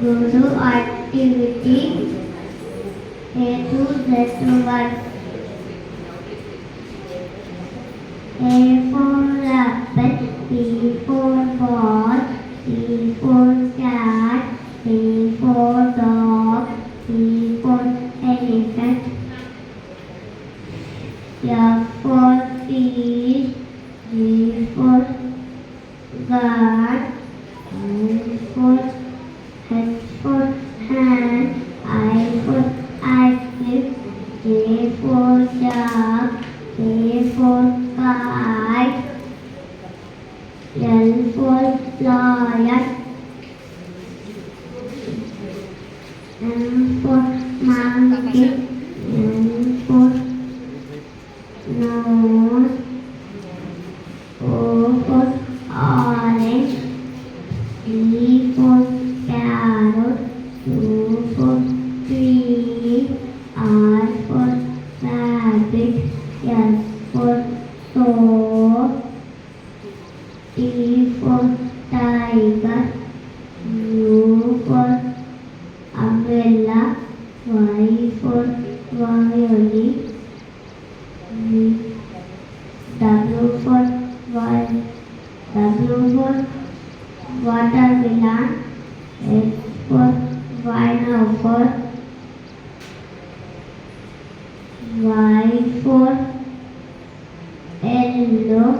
Guru activity A to Z1. A for apple, B for ball, C for cat, D for dog, E for elephant, F for fish, G for guard, I for H for hand, I for ice cream, J for jug, K for kite, L for lion, M for monkey, N for nose, O for orange, P for carrot, Q for tree, R for rabbit, S for soap, T for tiger, U for umbrella, Y for violin, W for watermelon, X for pineapple, Y for yellow,